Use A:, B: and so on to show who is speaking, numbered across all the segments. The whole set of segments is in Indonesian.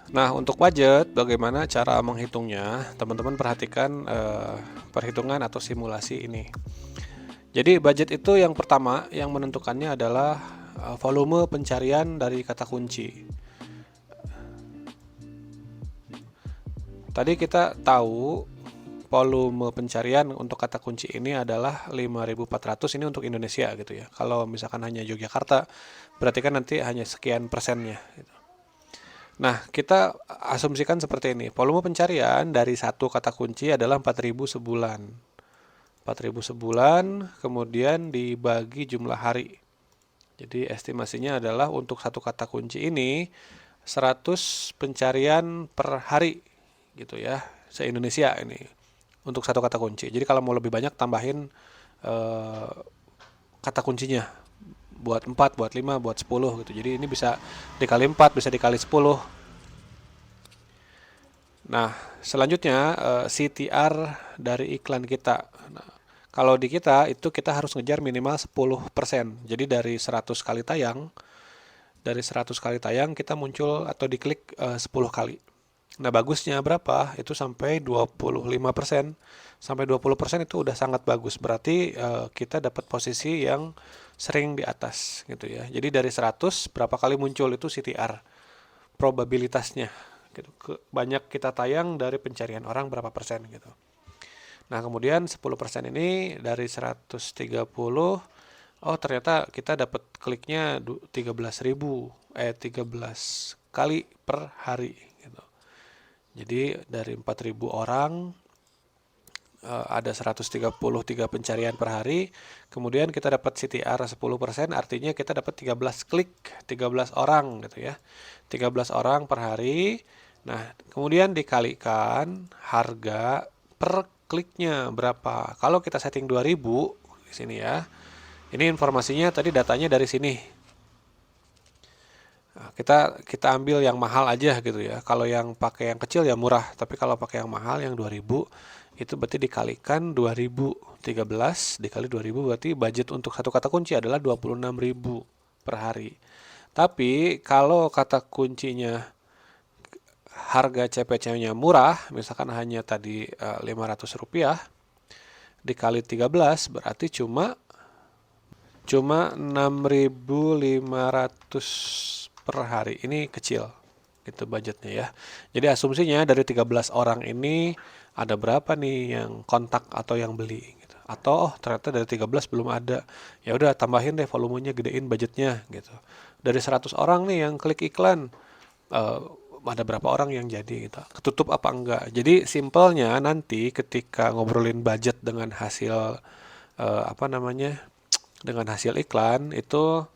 A: Nah, untuk budget, bagaimana cara menghitungnya? Teman-teman perhatikan perhitungan atau simulasi ini. Jadi, budget itu yang pertama yang menentukannya adalah volume pencarian dari kata kunci. Tadi kita tahu volume pencarian untuk kata kunci ini adalah 5.400, ini untuk Indonesia gitu ya. Kalau misalkan hanya Yogyakarta, berarti kan nanti hanya sekian persennya gitu. Nah, kita asumsikan seperti ini. Volume pencarian dari satu kata kunci adalah 4.000 sebulan. 4.000 sebulan, kemudian dibagi jumlah hari. Jadi estimasinya adalah untuk satu kata kunci ini 100 pencarian per hari gitu ya, se-Indonesia ini untuk satu kata kunci. Jadi kalau mau lebih banyak tambahin eh, kata kuncinya buat 4, buat 5, buat 10 gitu. Jadi ini bisa dikali 4, bisa dikali 10. Nah, selanjutnya CTR dari iklan kita. Nah, kalau di kita itu kita harus ngejar minimal 10%. Jadi dari 100 kali tayang kita muncul atau diklik 10 kali. Nah, bagusnya berapa? Itu sampai 25%. Sampai 20% itu udah sangat bagus. Berarti kita dapat posisi yang sering di atas gitu ya. Jadi dari 100 berapa kali muncul itu CTR, probabilitasnya gitu. Banyak kita tayang dari pencarian orang berapa persen gitu. Nah, kemudian 10% ini dari 130, oh ternyata kita dapat kliknya 13.000, 13 kali per hari gitu. Jadi dari 4.000 orang ada 133 pencarian per hari, kemudian kita dapat CTR 10%, artinya kita dapat 13 klik, 13 orang gitu ya. 13 orang per hari. Nah, kemudian dikalikan harga per kliknya berapa. Kalau kita setting 2000 di sini ya. Ini informasinya tadi, datanya dari sini. Nah, kita ambil yang mahal aja gitu ya. Kalau yang pakai yang kecil ya murah, tapi kalau pakai yang mahal yang 2000 itu berarti dikalikan 2013 dikali 2000 berarti budget untuk satu kata kunci adalah 26.000 per hari. Tapi kalau kata kuncinya harga CPC-nya murah, misalkan hanya tadi Rp500 dikali 13 berarti cuma 6.500 per hari. Ini kecil gitu budgetnya ya. Jadi asumsinya dari 13 orang ini ada berapa nih yang kontak atau yang beli gitu. Atau ternyata dari 13 belum ada. Ya udah tambahin deh volumenya, gedein budgetnya gitu. Dari 100 orang nih yang klik iklan, eh, ada berapa orang yang jadi gitu. Ketutup apa enggak. Jadi simpelnya nanti ketika ngobrolin budget dengan hasil apa namanya? Dengan hasil iklan itu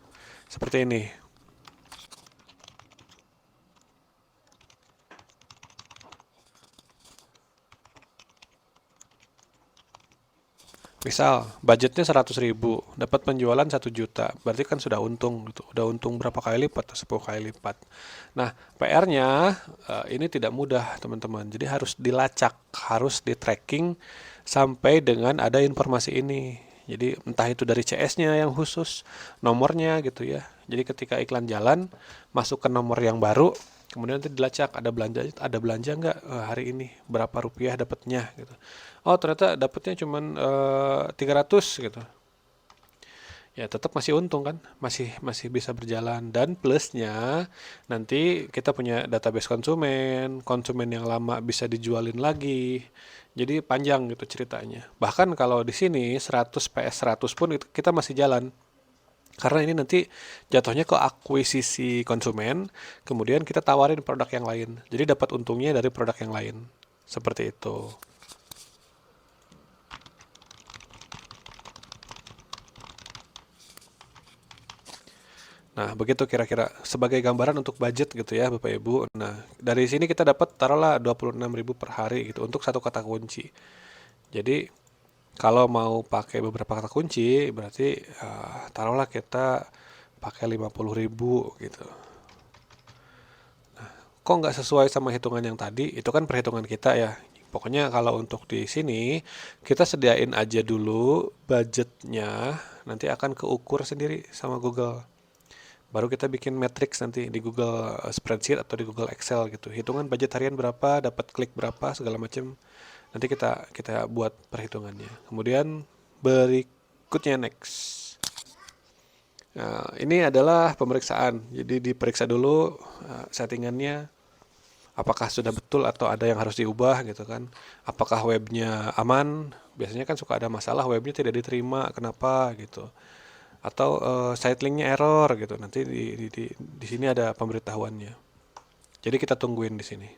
A: seperti ini. Misal budgetnya 100.000, dapat penjualan 1 juta, berarti kan sudah untung gitu. Udah untung berapa kali lipat? 10 kali lipat. Nah, PR-nya ini tidak mudah teman-teman. Jadi harus dilacak, harus di tracking sampai dengan ada informasi ini. Jadi entah itu dari CS-nya yang khusus, nomornya gitu ya. Jadi ketika iklan jalan, masuk ke nomor yang baru, kemudian nanti dilacak ada belanja nggak hari ini, berapa rupiah dapatnya gitu. Oh ternyata dapatnya cuma 300 gitu. Ya tetap masih untung kan, masih masih bisa berjalan. Dan plusnya nanti kita punya database konsumen, konsumen yang lama bisa dijualin lagi. Jadi panjang gitu ceritanya. Bahkan kalau di sini 100 PS 100 pun itu kita masih jalan. Karena ini nanti jatuhnya ke akuisisi konsumen, kemudian kita tawarin produk yang lain. Jadi dapat untungnya dari produk yang lain. Seperti itu. Nah, begitu kira-kira sebagai gambaran untuk budget gitu ya, Bapak Ibu. Nah, dari sini kita dapat taruhlah 26.000 per hari gitu untuk satu kata kunci. Jadi, kalau mau pakai beberapa kata kunci, berarti taruhlah kita pakai 50.000 gitu. Kok nggak sesuai sama hitungan yang tadi? Itu kan perhitungan kita ya. Pokoknya kalau untuk di sini, kita sediain aja dulu budgetnya, nanti akan keukur sendiri sama Google. Baru kita bikin matrix nanti di Google Spreadsheet atau di Google Excel gitu. Hitungan budget harian berapa, dapat klik berapa, segala macam. Nanti kita kita buat perhitungannya. Kemudian berikutnya next. Nah, ini adalah pemeriksaan. Jadi diperiksa dulu settingannya, apakah sudah betul atau ada yang harus diubah gitu kan. Apakah webnya aman? Biasanya kan suka ada masalah webnya tidak diterima, kenapa gitu. Atau site linknya error gitu. Nanti di sini ada pemberitahuannya. Jadi kita tungguin di sini.